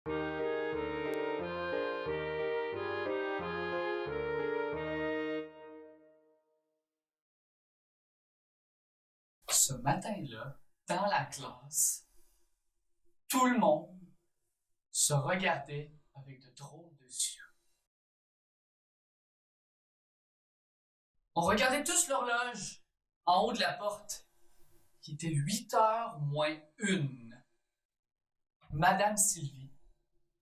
Ce matin-là, dans la classe, tout le monde se regardait avec de drôles de yeux. On regardait tous l'horloge en haut de la porte, qui était 8h moins 1. Madame Sylvie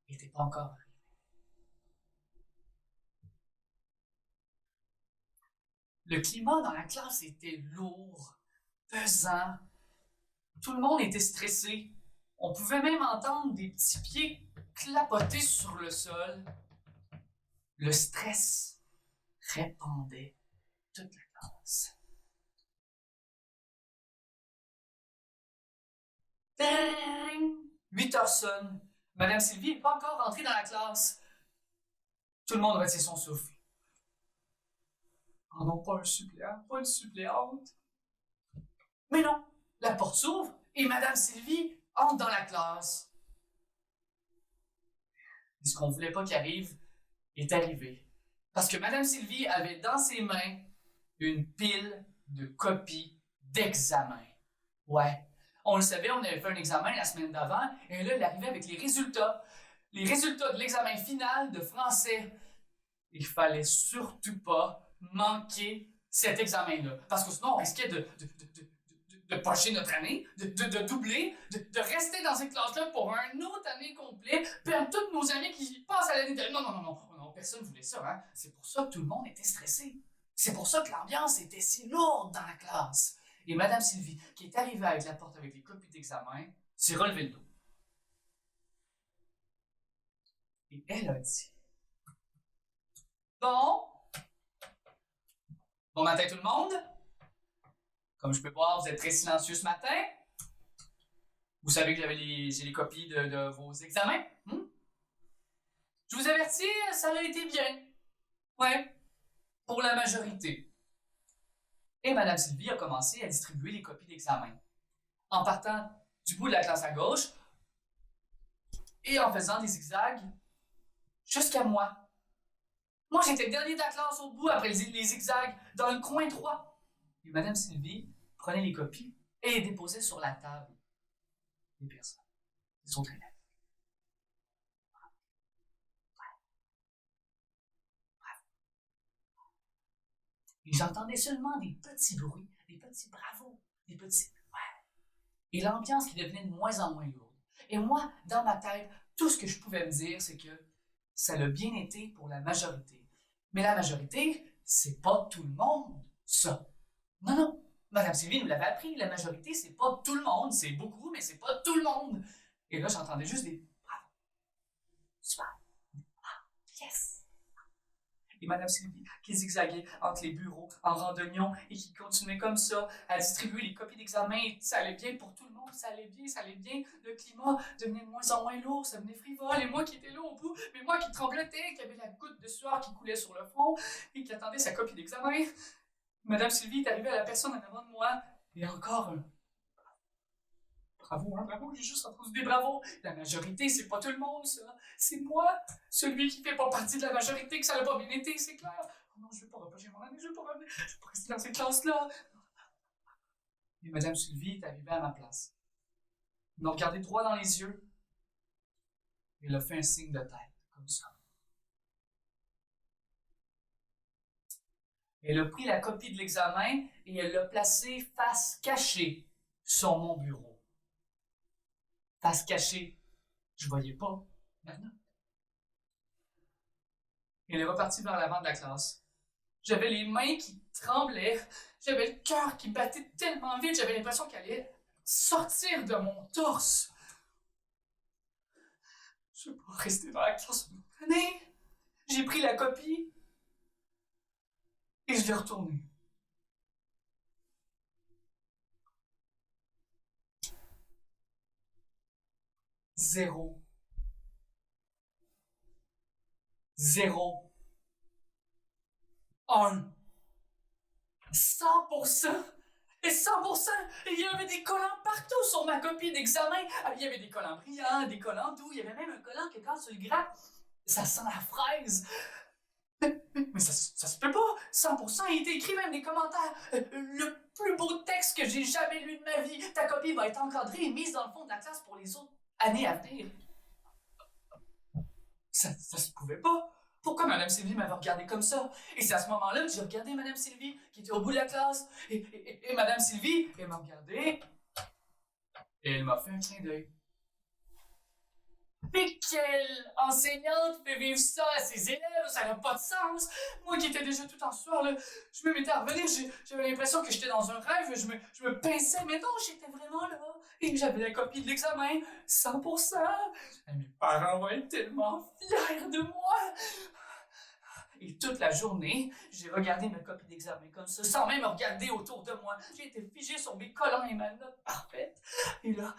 n'était pas encore arrivée. Le climat dans la classe était lourd, pesant. Tout le monde était stressé. On pouvait même entendre des petits pieds clapoter sur le sol. Le stress répandait toute la classe. 8h sonne. Madame Sylvie n'est pas encore rentrée dans la classe. Tout le monde retient son souffle. Oh non, pas un suppléant, pas une suppléante. Mais non, la porte s'ouvre et Madame Sylvie entre dans la classe. Et ce qu'on voulait pas qu'il arrive est arrivé. Parce que Madame Sylvie avait dans ses mains une pile de copies d'examen. Ouais, on le savait, on avait fait un examen la semaine d'avant, et là, elle arrivait avec les résultats. Les résultats de l'examen final de français. Il fallait surtout pas manquer cet examen-là. Parce que sinon, on risquait de pocher notre année, de doubler, de rester dans cette classe-là pour une autre année complète, perdre tous nos amis qui passent à l'année de... Non, personne voulait ça, hein. C'est pour ça que tout le monde était stressé. C'est pour ça que l'ambiance était si lourde dans la classe. Et Madame Sylvie, qui est arrivée avec la porte avec les copies d'examen, s'est relevée le dos. Et elle a dit... Bon matin tout le monde. Comme je peux voir, vous êtes très silencieux ce matin. Vous savez que j'ai les copies de vos examens. Je vous avertis, ça a été bien. Ouais, pour la majorité. Et Madame Sylvie a commencé à distribuer les copies d'examen. En partant du bout de la classe à gauche et en faisant des zigzags jusqu'à moi. Moi, j'étais le dernier de la classe au bout après les zigzags, dans le coin droit. Et Madame Sylvie prenait les copies et les déposait sur la table des personnes, des autres élèves. Et j'entendais seulement des petits bruits, des petits bravos, des petits... Ouais. Et l'ambiance qui devenait de moins en moins lourde. Et moi, dans ma tête, tout ce que je pouvais me dire, c'est que ça l'a bien été pour la majorité. Mais la majorité, c'est pas tout le monde, ça. Non. Madame Sylvie nous l'avait appris, la majorité, c'est pas tout le monde. C'est beaucoup, mais c'est pas tout le monde. Et là, j'entendais juste des bravo. Super. Ah, yes. Et Madame Sylvie, qui zigzaguait entre les bureaux en randonnion et qui continuait comme ça à distribuer les copies d'examen. Ça allait bien pour tout le monde, ça allait bien. Le climat devenait de moins en moins lourd, ça devenait frivole. Et moi qui étais là au bout, mais moi qui tremblotais, qui avait la goutte de sueur qui coulait sur le front et qui attendait sa copie d'examen. Madame Sylvie est arrivée à la personne en avant de moi et encore un... Bravo, j'ai juste entendu des bravos. La majorité, c'est pas tout le monde, ça. C'est moi, celui qui fait pas partie de la majorité, que ça n'a pas bien été, c'est clair. Oh non, je veux pas reprocher mon année, je veux pas rester dans cette classe-là. Et Madame Sylvie est arrivée à ma place. Elle m'a regardé droit dans les yeux. Et elle a fait un signe de tête, comme ça. Elle a pris la copie de l'examen et elle l'a placée face cachée sur mon bureau. Face cachée, je voyais pas la note. Elle est repartie vers l'avant de la classe. J'avais les mains qui tremblaient, j'avais le cœur qui battait tellement vite, j'avais l'impression qu'elle allait sortir de mon torse. Je ne peux pas rester dans la classe une autre année. J'ai pris la copie et je l'ai retournée. Zéro. 100%. Et 100%, il y avait des collants partout sur ma copie d'examen. Il y avait des collants brillants, des collants doux. Il y avait même un collant que quand tu le grattes, ça sent la fraise. Mais ça se peut pas. 100%, il était écrit même des commentaires. Le plus beau texte que j'ai jamais lu de ma vie. Ta copie va être encadrée et mise dans le fond de la classe pour les autres années à venir. Ça se pouvait pas. Pourquoi Mme Sylvie m'avait regardé comme ça? Et c'est à ce moment-là que j'ai regardé Mme Sylvie, qui était au bout de la classe. Et Mme Sylvie, elle m'a regardé. Et elle m'a fait un clin d'œil. Mais quelle enseignante fait vivre ça à ses élèves? Ça n'a pas de sens! Moi qui étais déjà tout en sueur, là, je me mettais à revenir, j'avais l'impression que j'étais dans un rêve, je me pinçais, mais non, j'étais vraiment là. Et j'avais la copie de l'examen, 100%. Et mes parents vont être tellement fiers de moi. Et toute la journée, j'ai regardé ma copie d'examen comme ça, sans même regarder autour de moi. J'ai été figé sur mes collants et ma note parfaite. Et là,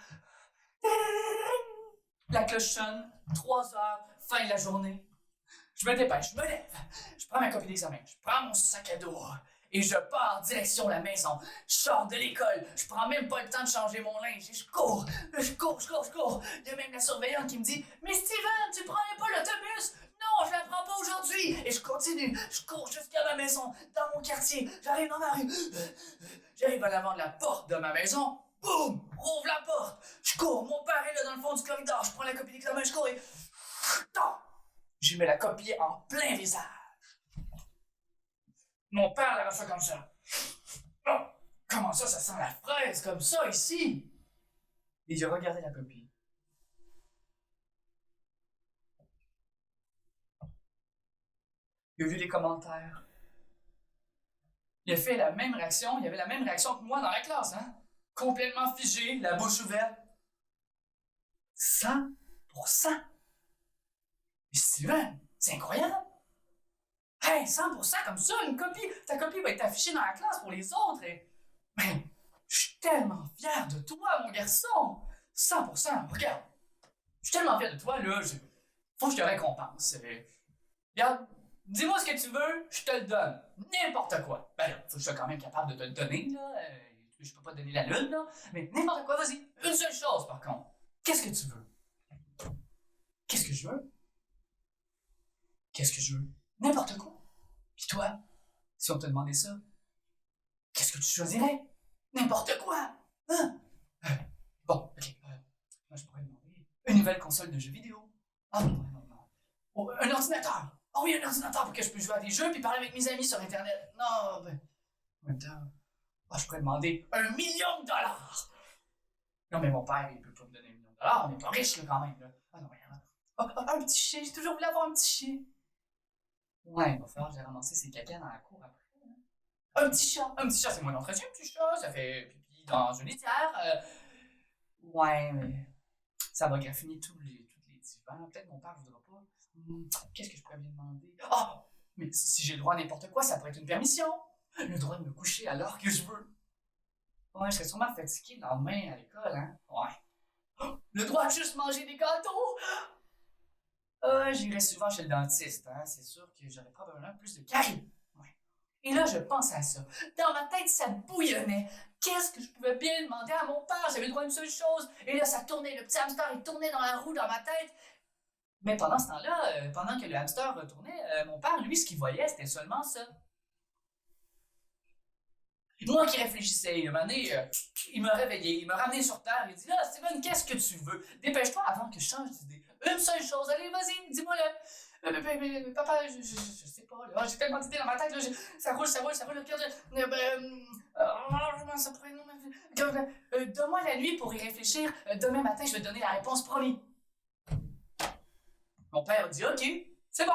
la cloche sonne, 3 heures, fin de la journée. Je me dépêche, je me lève, je prends ma copie d'examen, je prends mon sac à dos et je pars direction la maison. Je sors de l'école, je prends même pas le temps de changer mon linge et je cours. Il y a même la surveillante qui me dit « Mais Steven, tu prenais pas l'autobus? Non, je la prends pas aujourd'hui! » Et je continue, je cours jusqu'à ma maison, dans mon quartier, j'arrive dans ma rue. J'arrive à l'avant de la porte de ma maison. Boum! Rouvre la porte! Je cours, mon père est là dans le fond du corridor, je prends la copie d'examen, je cours et... Je mets la copie en plein visage. Mon père la reçoit comme ça. Oh, comment ça sent la fraise comme ça ici? Et j'ai regardé la copie. Il a vu les commentaires. Il a fait la même réaction, il avait la même réaction que moi dans la classe, hein? Complètement figé, la bouche ouverte. 100%. Mais Steven, c'est incroyable. Hey, 100% comme ça, une copie. Ta copie va être affichée dans la classe pour les autres. Mais je suis tellement fier de toi, mon garçon. 100%, regarde. Je suis tellement fier de toi, là. Faut que je te récompense. Regarde, dis-moi ce que tu veux, je te le donne. N'importe quoi. Ben là, faut que je sois quand même capable de te le donner, là. Je peux pas te donner la lune, là. Mais n'importe quoi, vas-y. Une seule chose, par contre. Qu'est-ce que tu veux? Qu'est-ce que je veux? Qu'est-ce que je veux? N'importe quoi. Puis toi, si on te demandait ça, qu'est-ce que tu choisirais? N'importe quoi! Hein? Bon, ok. Moi, je pourrais demander une nouvelle console de jeux vidéo. Ah non. Oh, un ordinateur! Oh oui, un ordinateur pour que je puisse jouer à des jeux puis parler avec mes amis sur Internet. Non, ben, en même temps, je pourrais demander $1 million! Non, mais mon père, il peut pas me donner $1 million. On n'est pas riche, là, quand même. Là. Ah non, rien. Un petit chien, j'ai toujours voulu avoir un petit chien. Ouais, il va falloir que j'ai ramassé ses caca dans la cour après. Un petit chat, c'est moins d'entretien, un petit chat, ça fait pipi dans une litière. Ouais, mais ça va graffiner tous les divans. Peut-être mon père voudra pas. Qu'est-ce que je pourrais bien demander? Ah! Mais si j'ai le droit à n'importe quoi, ça pourrait être une permission. Le droit de me coucher à l'heure que je veux. Ouais, je serais sûrement fatigué le lendemain à l'école, hein? Ouais. Le droit de juste manger des gâteaux! J'irais souvent chez le dentiste, hein? C'est sûr que j'aurais probablement plus de caries. Ouais. Et là, je pense à ça. Dans ma tête, ça bouillonnait. Qu'est-ce que je pouvais bien demander à mon père? J'avais le droit à une seule chose. Et là, ça tournait. Le petit hamster, il tournait dans la roue dans ma tête. Mais pendant ce temps-là, pendant que le hamster tournait, mon père, lui, ce qu'il voyait, c'était seulement ça. Moi qui réfléchissais, un moment donné, il m'a réveillé, il m'a ramené sur terre, il dit « Ah, Steven, qu'est-ce que tu veux? Dépêche-toi avant que je change d'idée. Une seule chose, allez, vas-y, dis-moi-le. Papa, je sais pas, là. J'ai tellement d'idées dans ma tête, là. Ça roule, regarde, ça pourrait... Donne-moi la nuit pour y réfléchir. Demain matin, je vais te donner la réponse, promis. » Mon père a dit « Ok, c'est bon. »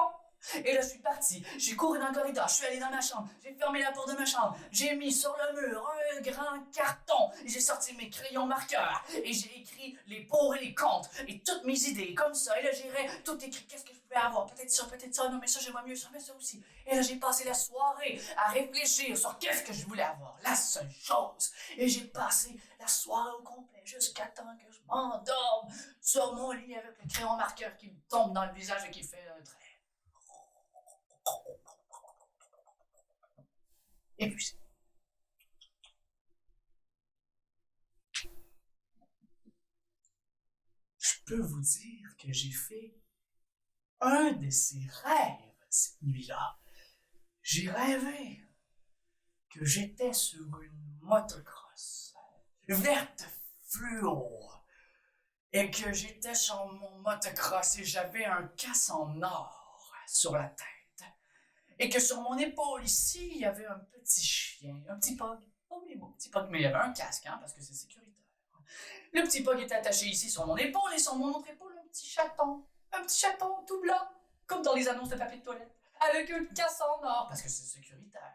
Et là, je suis parti, j'ai couru dans le corridor, je suis allé dans ma chambre, j'ai fermé la porte de ma chambre, j'ai mis sur le mur un grand carton, j'ai sorti mes crayons marqueurs, et j'ai écrit les pour et les contre, et toutes mes idées, comme ça, et là, j'ai tout écrit, qu'est-ce que je pouvais avoir, peut-être ça, non, mais ça, j'aimerais mieux ça, mais ça aussi. Et là, j'ai passé la soirée à réfléchir sur qu'est-ce que je voulais avoir, la seule chose. Et j'ai passé la soirée au complet, jusqu'à temps que je m'endorme sur mon lit avec le crayon marqueur qui me tombe dans le visage et qui fait un trait. Et puis, peux vous dire que j'ai fait un de ces rêves cette nuit-là. J'ai rêvé que j'étais sur une motocross verte fluo et que j'étais sur mon motocross et j'avais un casque en or sur la tête et que sur mon épaule ici, il y avait un petit chien, un petit pug. Oh oui, mon petit pug, mais il y avait un casque, hein, parce que c'est sécuritaire. Le petit pug était attaché ici sur mon épaule et sur mon autre épaule, un petit chaton. Un petit chaton tout blanc, comme dans les annonces de papier de toilette, avec un casse en or, parce que c'est sécuritaire.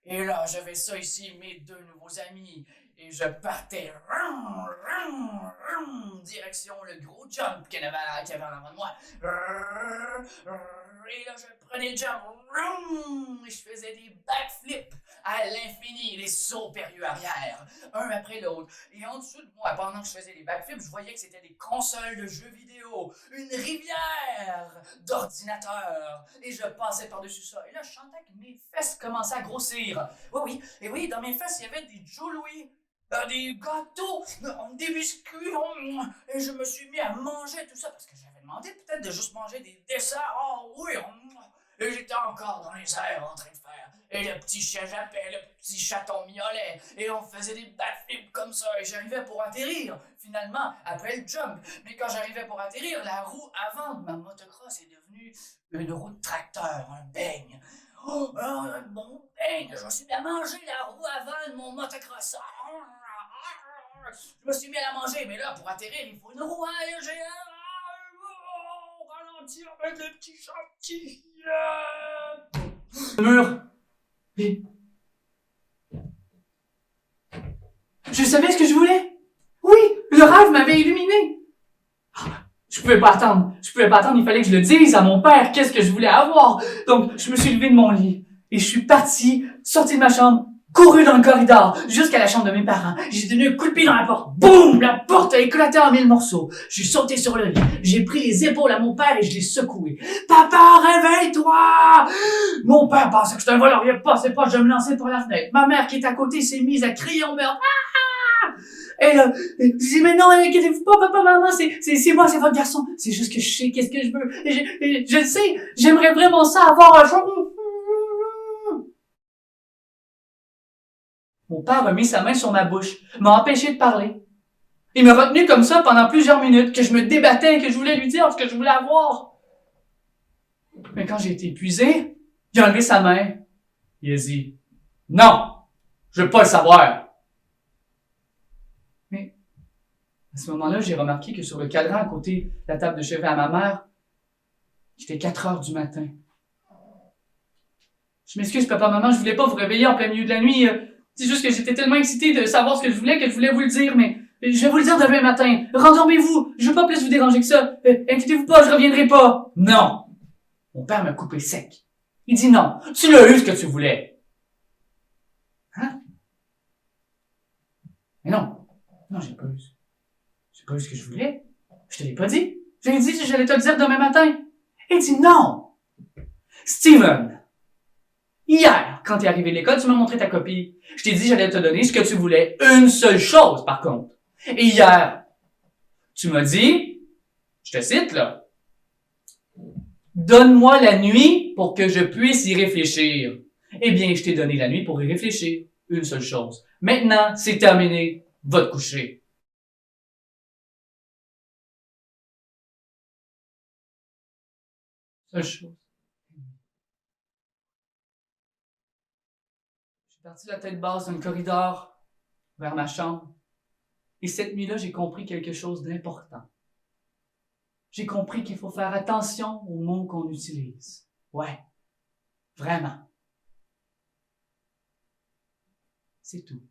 Et là, j'avais ça ici, mes deux nouveaux amis, et je partais direction le gros jump qu'il y avait en avant de moi. Et là, je prenais le jump, et je faisais des backflips à l'infini, les sauts périlleux arrière, un après l'autre. Et en dessous de moi, pendant que je faisais les backflips, je voyais que c'était des consoles de jeux vidéo, une rivière d'ordinateurs. Et je passais par-dessus ça. Et là, je sentais que mes fesses commençaient à grossir. Oui, et oui, dans mes fesses, il y avait des Joe Louis. Des gâteaux, des biscuits, et je me suis mis à manger tout ça parce que j'avais demandé peut-être de juste manger des desserts. Oh oui, et j'étais encore dans les airs en train de faire. Et le petit chien jappait, le petit chaton miaulait, et on faisait des backflips comme ça, et j'arrivais pour atterrir, finalement, après le jump. Mais quand j'arrivais pour atterrir, la roue avant de ma motocross est devenue une roue de tracteur, un beigne. Oh, un bon beigne, je me suis mis à manger la roue avant de mon motocross. Je me suis mis à la manger, mais là, pour atterrir, il faut une roue à air géant. Ralentir avec les petits chantiers. Le mur. Et... je savais ce que je voulais. Oui, le rêve m'avait illuminé. Je pouvais pas attendre, il fallait que je le dise à mon père qu'est-ce que je voulais avoir. Donc, je me suis levé de mon lit et je suis parti, sorti de ma chambre, couru dans le corridor jusqu'à la chambre de mes parents. J'ai donné un coup de pied dans la porte. Boum! La porte a éclaté en 1000 morceaux. J'ai sauté sur le lit. J'ai pris les épaules à mon père et je l'ai secoué. Papa, réveille-toi! Mon père pensait que j'étais un voleur. Il passait pas, je me lançais par la fenêtre. Ma mère qui est à côté s'est mise à crier au meurtre. Et là, je dis, mais non, inquiétez-vous pas, papa, maman, c'est moi, c'est votre garçon. C'est juste que je sais qu'est-ce que je veux. Et je le sais, j'aimerais vraiment ça avoir un jour. Mon père a mis sa main sur ma bouche, m'a empêché de parler. Il m'a retenu comme ça pendant plusieurs minutes, que je me débattais, que je voulais lui dire ce que je voulais avoir. Mais quand j'ai été épuisé, il a enlevé sa main. Il a dit, non, je veux pas le savoir. À ce moment-là, j'ai remarqué que sur le cadran à côté de la table de chevet à ma mère, il était 4 heures du matin. Je m'excuse, papa, maman, je voulais pas vous réveiller en plein milieu de la nuit. C'est juste que j'étais tellement excitée de savoir ce que je voulais vous le dire, mais je vais vous le dire demain matin. Rendormez-vous, je veux pas plus vous déranger que ça. Inquiétez-vous pas, je reviendrai pas. Non! Mon père m'a coupé sec. Il dit non, tu l'as eu ce que tu voulais. Hein? Mais non, j'ai pas eu. J'ai pas eu ce que je voulais. Je te l'ai pas dit. Je l'ai dit que j'allais te le dire demain matin. Il dit non. Steven, hier, quand t'es arrivé de l'école, tu m'as montré ta copie. Je t'ai dit que j'allais te donner ce que tu voulais. Une seule chose, par contre. Et hier, tu m'as dit, je te cite, là, donne-moi la nuit pour que je puisse y réfléchir. Eh bien, je t'ai donné la nuit pour y réfléchir. Une seule chose. Maintenant, c'est terminé. Va te coucher. Seule chose. Je suis parti de la tête basse d'un corridor vers ma chambre. Et cette nuit-là, j'ai compris quelque chose d'important. J'ai compris qu'il faut faire attention aux mots qu'on utilise. Ouais, vraiment. C'est tout.